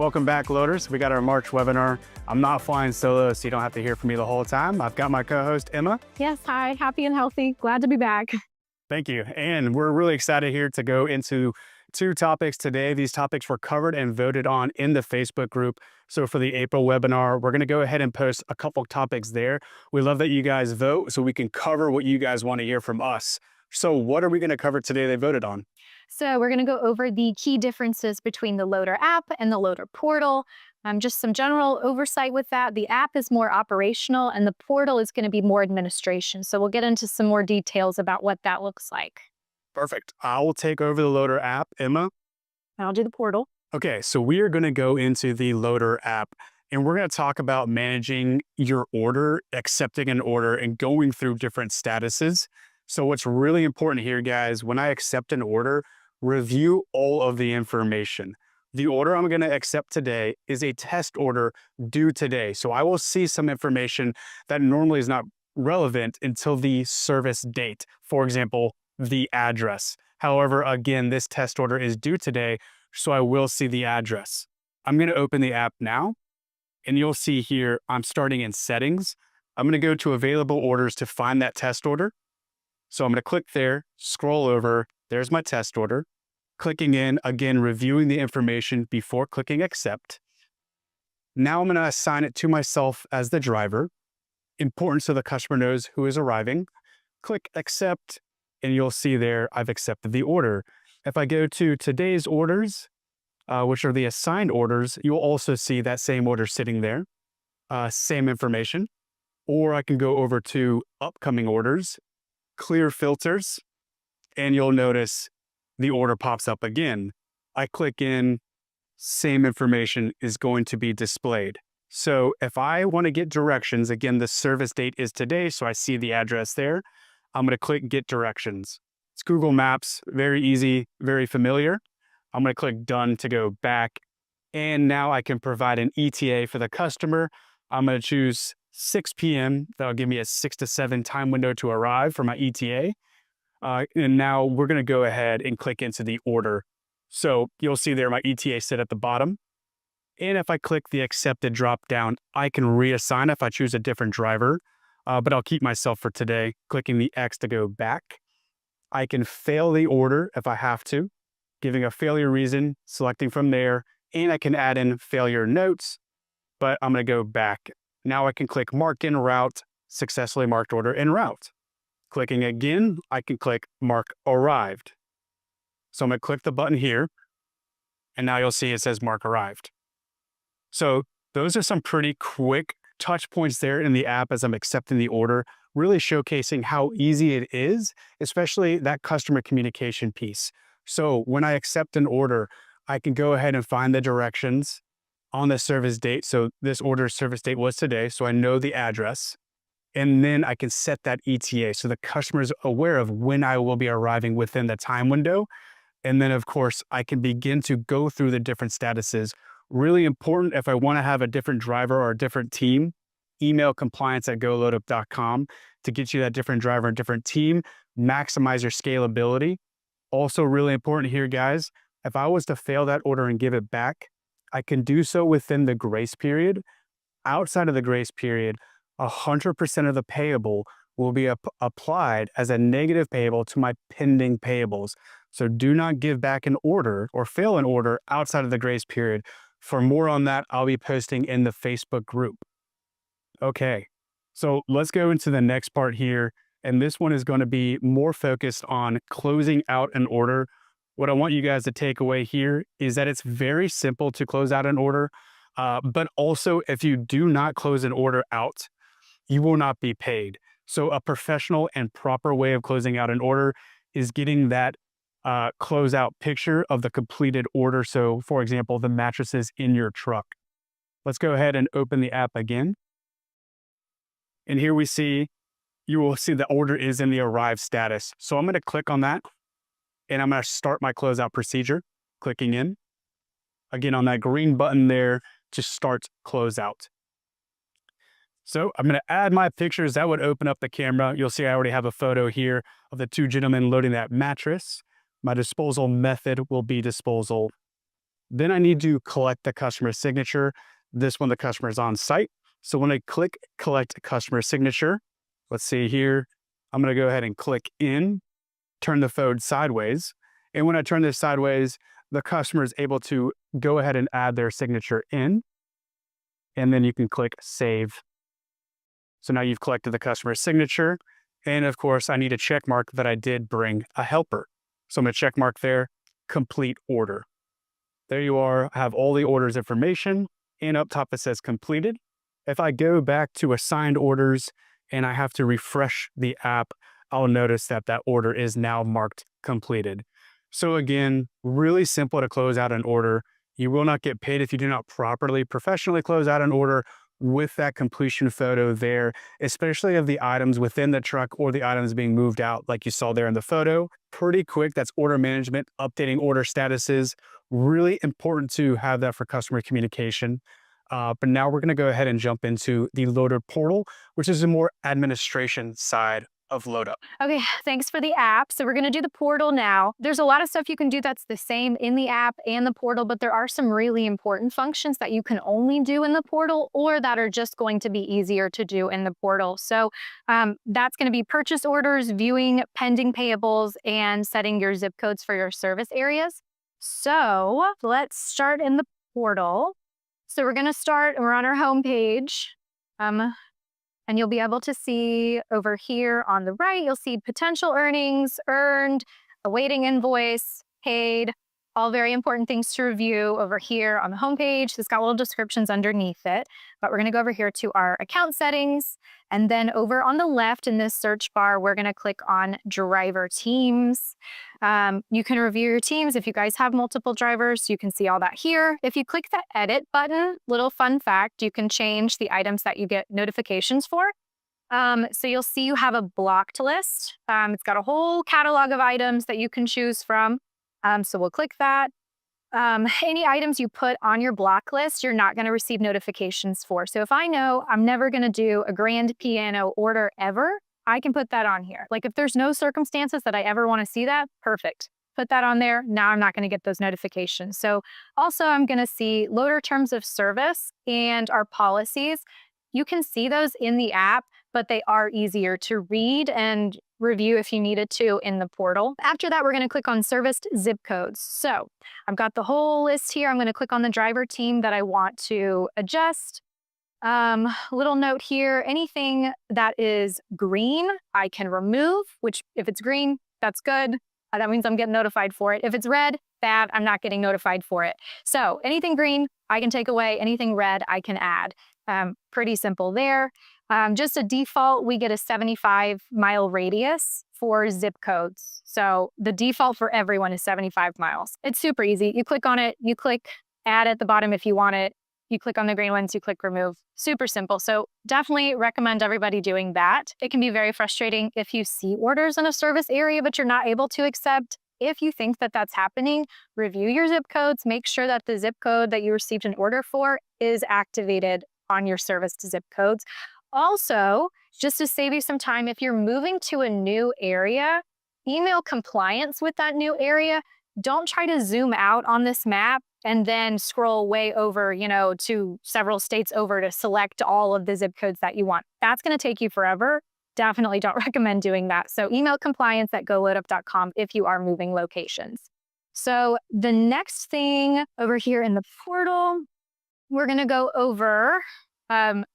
Welcome back, loaders. We got our March webinar. I'm not flying solo, so you don't have to hear from me the whole time. I've got my co-host, Emma. Yes, hi, happy and healthy. Glad to be back. Thank you. And we're really excited here to go into two topics today. These topics were covered and voted on in the Facebook group. So for the April webinar, we're going to go ahead and post a couple topics there. We love that you guys vote so we can cover what you guys want to hear from us. So what are we going to cover today they voted on? So we're going to go over the key differences between the Loader app and the Loader portal. Just some general oversight with that. The app is more operational and the portal is going to be more administration. So we'll get into some more details about what that looks like. Perfect. I will take over the Loader app. Emma? I'll do the portal. Okay, so we are going to go into the Loader app and we're going to talk about managing your order, accepting an order, and going through different statuses. So what's really important here, guys, when I accept an order, review all of the information. The order I'm going to accept today is a test order due today. So I will see some information that normally is not relevant until the service date. For example, the address. However, again, this test order is due today, so I will see the address. I'm going to open the app now, and you'll see here I'm starting in settings. I'm going to go to available orders to find that test order. So I'm going to click there, scroll over, there's my test order. Clicking in, again, reviewing the information before clicking accept. Now I'm going to assign it to myself as the driver. Important so the customer knows who is arriving. Click accept, and you'll see there I've accepted the order. If I go to today's orders, which are the assigned orders, you'll also see that same order sitting there, same information. Or I can go over to upcoming orders, clear filters, and you'll notice the order pops up again. I click in, same information is going to be displayed. So if I want to get directions, again, the service date is today, so I see the address there. I'm going to click get directions. It's Google Maps, very easy, very familiar. I'm going to click done to go back. And now I can provide an ETA for the customer. I'm going to choose 6 p.m. That'll give me a 6 to 7 time window to arrive for my ETA. And now we're going to go ahead and click into the order. So you'll see there my ETA set at the bottom. And if I click the accepted drop down, I can reassign if I choose a different driver, but I'll keep myself for today, clicking the X to go back. I can fail the order if I have to, giving a failure reason, selecting from there, and I can add in failure notes, but I'm going to go back. Now I can click mark en route, successfully marked order en route. Clicking again, I can click mark arrived. So I'm going to click the button here, and now you'll see it says mark arrived. So those are some pretty quick touch points there in the app as I'm accepting the order, really showcasing how easy it is, especially that customer communication piece. So when I accept an order, I can go ahead and find the directions on the service date. So this order's service date was today, so I know the address. And then I can set that ETA so the customer is aware of when I will be arriving within the time window. And then, of course, I can begin to go through the different statuses. Really important if I want to have a different driver or a different team, email compliance@goloadup.com to get you that different driver and different team, maximize your scalability. Also really important here, guys, if I was to fail that order and give it back, I can do so within the grace period. Outside of the grace period, 100% of the payable will be applied as a negative payable to my pending payables. So do not give back an order or fail an order outside of the grace period. For more on that, I'll be posting in the Facebook group. Okay, so let's go into the next part here. And this one is going to be more focused on closing out an order. What I want you guys to take away here is that it's very simple to close out an order. But also, if you do not close an order out, you will not be paid. So a professional and proper way of closing out an order is getting that closeout picture of the completed order. So for example, the mattresses in your truck. Let's go ahead and open the app again. And here you will see the order is in the arrived status. So I'm going to click on that and I'm going to start my closeout procedure, clicking in. Again, on that green button there, just start closeout. So I'm going to add my pictures. That would open up the camera. You'll see I already have a photo here of the two gentlemen loading that mattress. My disposal method will be disposal Then I need to collect the customer signature. This one, the customer is on site. So when I click collect customer signature, let's see here, I'm going to go ahead and click in, turn the phone sideways. And when I turn this sideways, the customer is able to go ahead and add their signature in. And then you can click save. So now you've collected the customer signature. And of course, I need a check mark that I did bring a helper. So I'm going to check mark there, complete order. There you are, I have all the orders information, and up top it says completed. If I go back to assigned orders and I have to refresh the app, I'll notice that that order is now marked completed. So again, really simple to close out an order. You will not get paid if you do not properly professionally close out an order with that completion photo there, especially of the items within the truck or the items being moved out like you saw there in the photo. Pretty quick, that's order management, updating order statuses. Really important to have that for customer communication. But now we're gonna go ahead and jump into the loader portal, which is a more administration side of load up. Okay, thanks for the app. So we're going to do the portal now. There's a lot of stuff you can do that's the same in the app and the portal, but there are some really important functions that you can only do in the portal or that are just going to be easier to do in the portal. So that's going to be purchase orders, viewing pending payables, and setting your zip codes for your service areas. So let's start in the portal. So we're going to start, we're on our home page. And you'll be able to see over here on the right, you'll see potential earnings, earned, awaiting invoice, paid, all very important things to review over here on the homepage. It's got little descriptions underneath it, but we're going to go over here to our account settings. And then over on the left in this search bar, we're going to click on driver teams. You can review your teams. If you guys have multiple drivers, you can see all that here. If you click the edit button, little fun fact, you can change the items that you get notifications for. So you'll see you have a blocked list. It's got a whole catalog of items that you can choose from. So we'll click that. Any items you put on your block list, you're not going to receive notifications for. So if I know I'm never going to do a grand piano order ever, I can put that on here. Like if there's no circumstances that I ever want to see that, perfect. Put that on there. Now I'm not going to get those notifications. So also I'm going to see loader terms of service and our policies. You can see those in the app, but they are easier to read and review if you needed to in the portal. After that, we're going to click on serviced zip codes. So I've got the whole list here. I'm going to click on the driver team that I want to adjust. Little note here, anything that is green, I can remove, which if it's green, that's good. That means I'm getting notified for it. If it's red, bad, I'm not getting notified for it. So anything green, I can take away. Anything red, I can add. Pretty simple there. Just a default, we get a 75-mile radius for zip codes. So the default for everyone is 75 miles. It's super easy. You click on it, you click add at the bottom if you want it. You click on the green ones, you click remove. Super simple. So definitely recommend everybody doing that. It can be very frustrating if you see orders in a service area, but you're not able to accept. If you think that that's happening, review your zip codes. Make sure that the zip code that you received an order for is activated on your service to zip codes. Also, just to save you some time, if you're moving to a new area, email compliance with that new area. Don't try to zoom out on this map and then scroll way over, to several states over to select all of the zip codes that you want. That's going to take you forever. Definitely don't recommend doing that. So email compliance at goloadup.com if you are moving locations. So the next thing over here in the portal, we're going to go over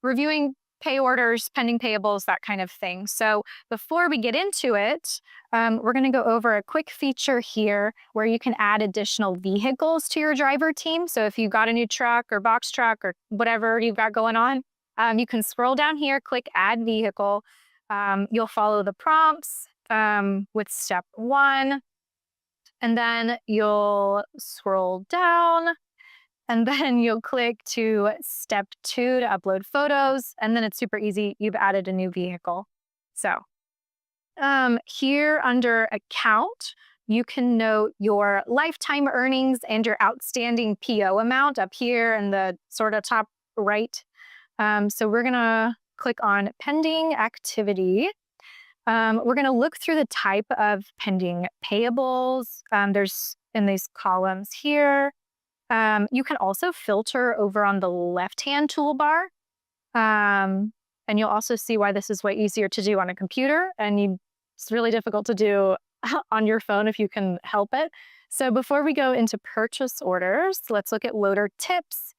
reviewing pay orders, pending payables, that kind of thing. So before we get into it, we're going to go over a quick feature here where you can add additional vehicles to your driver team. So if you've got a new truck or box truck or whatever you've got going on, you can scroll down here, click add vehicle. You'll follow the prompts with step 1, and then you'll scroll down. And then you'll click to step 2 to upload photos. And then it's super easy. You've added a new vehicle. So here under account, you can note your lifetime earnings and your outstanding PO amount up here in the sort of top right. So we're going to click on pending activity. We're going to look through the type of pending payables. There's in these columns here. You can also filter over on the left-hand toolbar. And you'll also see why this is way easier to do on a computer, and it's really difficult to do on your phone if you can help it. So before we go into purchase orders, let's look at loader tips.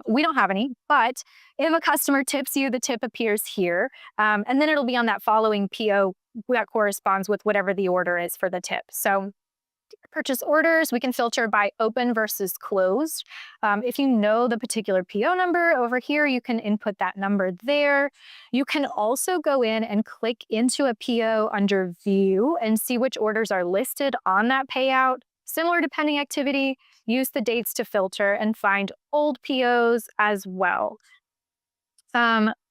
We don't have any, but if a customer tips you, the tip appears here, and then it'll be on that following PO that corresponds with whatever the order is for the tip. So purchase orders, we can filter by open versus closed. If you know the particular PO number over here, you can input that number there. You can also go in and click into a PO under view and see which orders are listed on that payout. Similar to pending activity, use the dates to filter and find old POs as well.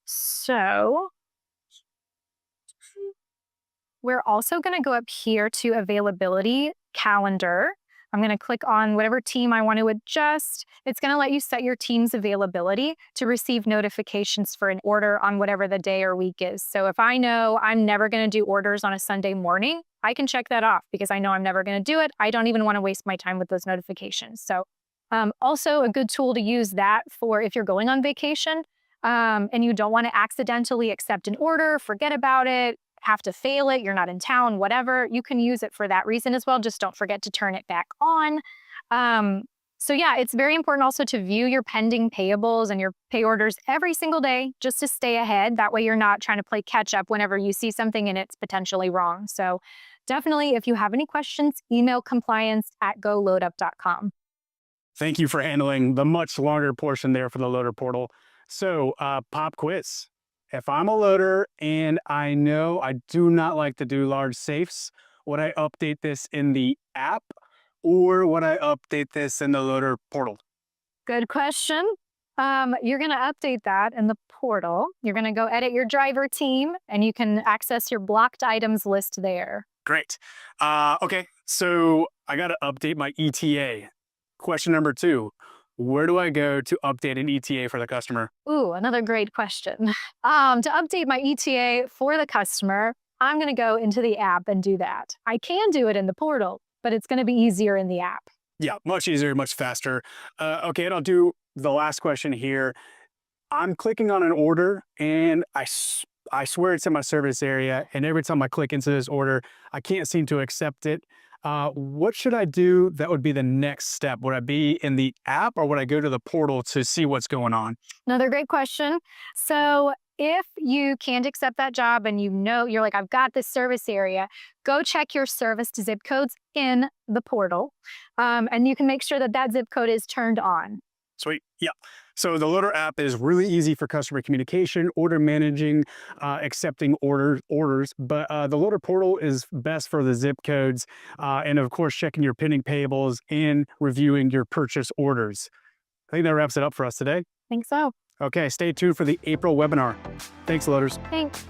So we're also going to go up here to availability calendar. I'm going to click on whatever team I want to adjust. It's going to let you set your team's availability to receive notifications for an order on whatever the day or week is. So if I know I'm never going to do orders on a Sunday morning, I can check that off because I know I'm never going to do it. I don't even want to waste my time with those notifications. So also a good tool to use that for if you're going on vacation and you don't want to accidentally accept an order, forget about it, have to fail it, you're not in town, whatever, you can use it for that reason as well. Just don't forget to turn it back on. So yeah, it's very important also to view your pending payables and your pay orders every single day just to stay ahead. That way you're not trying to play catch up whenever you see something and it's potentially wrong. So definitely, if you have any questions, email compliance@goloadup.com. Thank you for handling the much longer portion there for the loader portal. So pop quiz. If I'm a loader and I know I do not like to do large safes, would I update this in the app or would I update this in the loader portal? Good question. You're going to update that in the portal. You're going to go edit your driver team and you can access your blocked items list there. Great. Okay, so I got to update my ETA. Question number 2. Where do I go to update an ETA for the customer? Ooh, another great question. To update my ETA for the customer, I'm going to go into the app and do that. I can do it in the portal, but it's going to be easier in the app. Yeah, much easier, much faster. Okay, and I'll do the last question here. I'm clicking on an order and I swear it's in my service area, and every time I click into this order, I can't seem to accept it. What should I do that would be the next step? Would I be in the app or would I go to the portal to see what's going on? Another great question. So if you can't accept that job and you know you're like, I've got this service area, go check your service to zip codes in the portal. And you can make sure that that zip code is turned on. Sweet. Yeah. So the Loader app is really easy for customer communication, order managing, accepting orders. But the Loader portal is best for the zip codes, and of course checking your pending payables and reviewing your purchase orders. I think that wraps it up for us today. I think so. Okay, stay tuned for the April webinar. Thanks, Loaders. Thanks.